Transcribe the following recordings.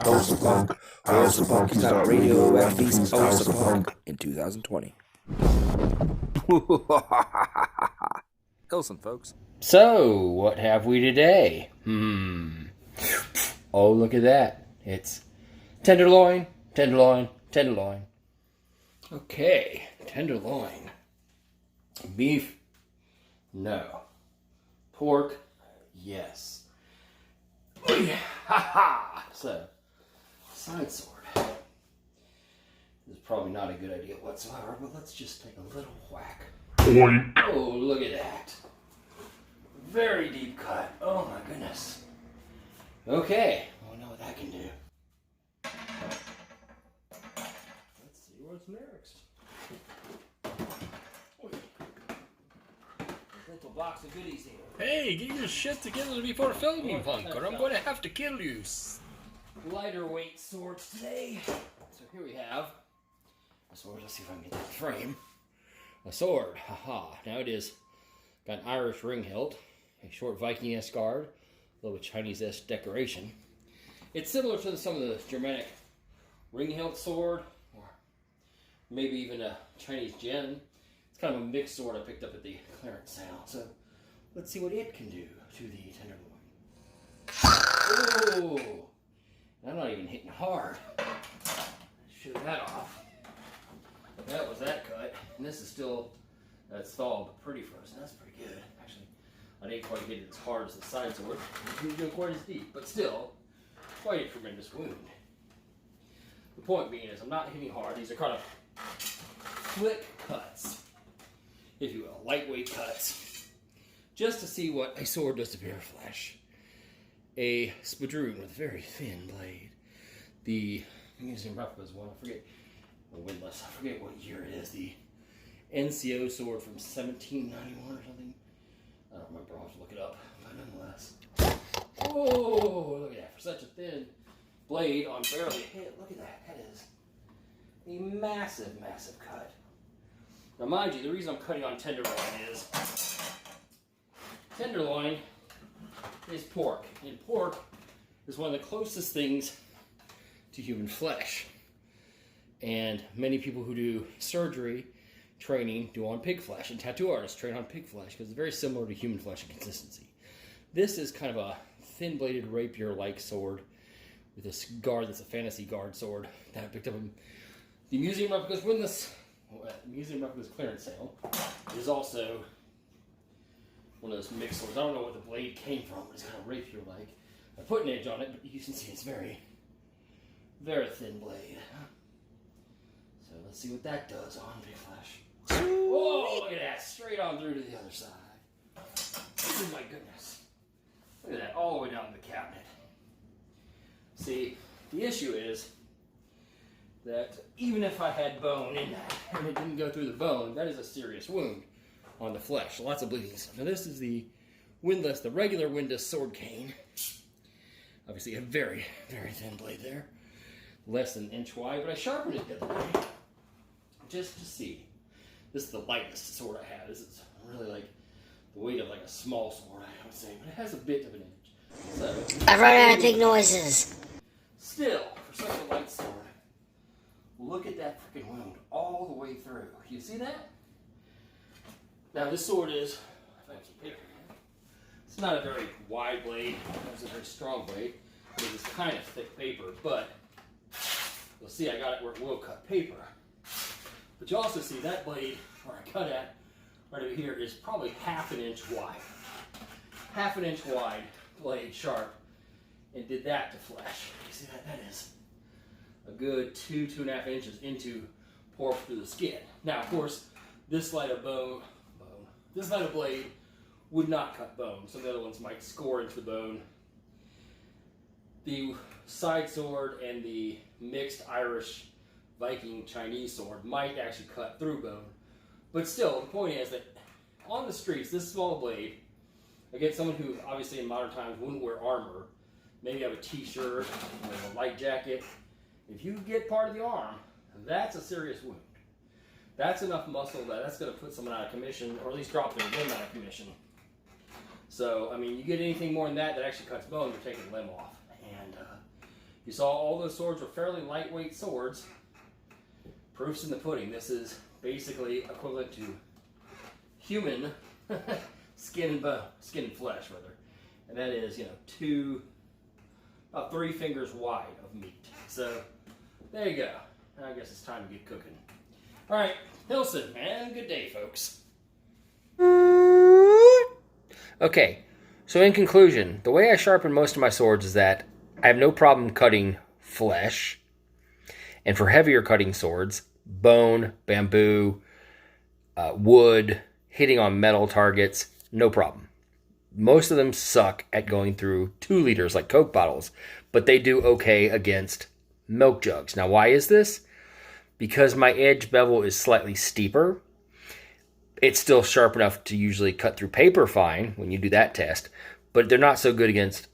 Asa-Punk. Asa-Punk. He's not radioactive. He's Asa-Punk in 2020. Listen, folks. So, what have we today? Oh, look at that. It's tenderloin, tenderloin, tenderloin. Okay, tenderloin. Beef? No. Pork? Yes. Oh, yeah. Ha-ha! So, Sidesword. This is probably not a good idea whatsoever, but let's just take a little whack. Oink. Oh, look at that. Very deep cut. Oh my goodness. Okay, I know what that can do. Let's see what's next. A little box of goodies here. Hey, get your shit together before filming, Punk, or I'm going to have to kill you. Lighter weight swords today. So here we have a sword. Let's see if I can get that frame. A sword. Haha. Now it is got an Irish ring hilt, a short Viking-esque guard, a little Chinese-esque decoration. It's similar to some of the Germanic ring hilt sword, or maybe even a Chinese gem. It's kind of a mixed sword I picked up at the clearance sale. So let's see what it can do to the tenderloin. Oh! I'm not even hitting hard. Show that off. That was that cut. And this is still, it's thawed but pretty frozen. That's pretty good. Actually, I didn't quite hit it as hard as the side sword. It didn't go quite as deep, but still, quite a tremendous wound. The point being is I'm not hitting hard. These are kind of flick cuts, if you will, lightweight cuts, just to see what a sword does to bare flesh. A spadroon with a very thin blade. The Museum Replica's one, I forget, windless, I forget what year it is. The NCO sword from 1791 or something. I don't remember, I'll have to look it up, but nonetheless. Oh, look at that. For such a thin blade on barely a hit, look at that. That is a massive, massive cut. Now mind you, the reason I'm cutting on tenderloin is tenderloin is pork. And pork is one of the closest things to human flesh. And many people who do surgery training do on pig flesh, and tattoo artists train on pig flesh because it's very similar to human flesh in consistency. This is kind of a thin-bladed rapier-like sword with this guard that's a fantasy guard sword that I picked up in the Museum Replicas Museum Replicas clearance sale. It is also one of those mixed swords. I don't know what the blade came from, but it's kind of rapier-like. I put an edge on it, but you can see it's very, very thin blade. So let's see what that does on pig flesh. Whoa, look at that. Straight on through to the other side. Oh my goodness. Look at that, all the way down to the cabinet. See, the issue is that even if I had bone in that, and it didn't go through the bone, that is a serious wound on the flesh. Lots of bleeding. Now this is the windless, the regular windless sword cane. Obviously a very, very thin blade there. Less than an inch wide, but I sharpened it the other day just to see. This is the lightest sword I have. This is really like the weight of like a small sword, I would say, but it has a bit of an edge. So I've run out of big noises. Still, for such a light sword, look at that freaking wound all the way through. You see that? Now this sword is, if I keep it, it's not a very wide blade. It's a very strong blade because it's kind of thick paper, but you'll see I got it where it will cut paper. But you also see that blade where I cut at, right over here, is probably half an inch wide. Half an inch wide blade, sharp, and did that to flesh. You see that? That is a good 2.5 inches into pork through the skin. Now, of course, this light of this light of blade would not cut bone. Some of the other ones might score into the bone. The side sword and the mixed Irish Viking Chinese sword might actually cut through bone. But still, the point is that on the streets, this small blade, again, someone who obviously in modern times wouldn't wear armor, maybe have a t-shirt, a light jacket, if you get part of the arm, that's a serious wound. That's enough muscle that's going to put someone out of commission, or at least drop their limb out of commission. So, I mean, you get anything more than that that actually cuts bone, you're taking the limb off. And You saw all those swords were fairly lightweight swords. Proof's in the pudding. This is basically equivalent to human skin and flesh, rather. And that is, about 3 fingers wide of meat. So, there you go. I guess it's time to get cooking. All right, Hilson, man, good day, folks. Okay, so in conclusion, the way I sharpen most of my swords is that I have no problem cutting flesh. And for heavier cutting swords, bone, bamboo, wood, hitting on metal targets, no problem. Most of them suck at going through 2 liters like Coke bottles, but they do okay against milk jugs. Now, why is this? Because my edge bevel is slightly steeper. It's still sharp enough to usually cut through paper fine when you do that test, but they're not so good against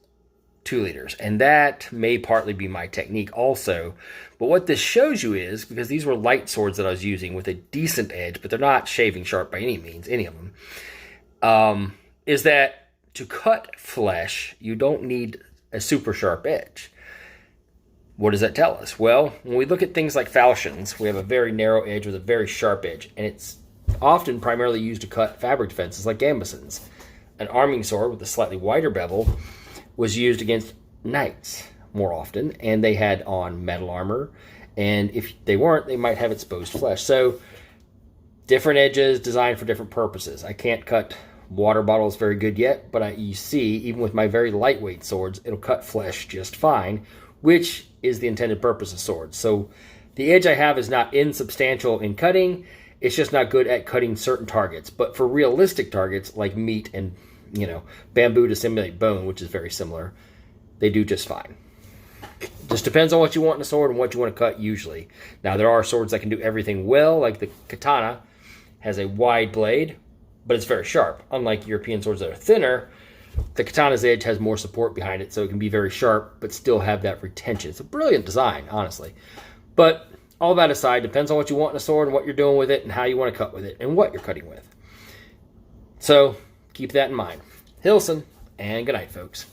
2 liters. And that may partly be my technique also. But what this shows you is, because these were light swords that I was using with a decent edge, but they're not shaving sharp by any means, any of them, is that to cut flesh, you don't need a super sharp edge. What does that tell us? Well, when we look at things like falchions, we have a very narrow edge with a very sharp edge, and it's often primarily used to cut fabric defenses like gambesons. An arming sword with a slightly wider bevel was used against knights more often, and they had on metal armor, and if they weren't, they might have exposed flesh. So different edges designed for different purposes. I can't cut water bottles very good yet, but you see, even with my very lightweight swords, it'll cut flesh just fine, which is the intended purpose of swords. So the edge I have is not insubstantial in cutting, it's just not good at cutting certain targets. But for realistic targets like meat and, bamboo to simulate bone, which is very similar, they do just fine. Just depends on what you want in a sword and what you want to cut usually. Now, there are swords that can do everything well, like the katana has a wide blade, but it's very sharp. Unlike European swords that are thinner, the katana's edge has more support behind it, so it can be very sharp, but still have that retention. It's a brilliant design, honestly. But all that aside, depends on what you want in a sword and what you're doing with it and how you want to cut with it and what you're cutting with. So keep that in mind. Hilson, and good night, folks.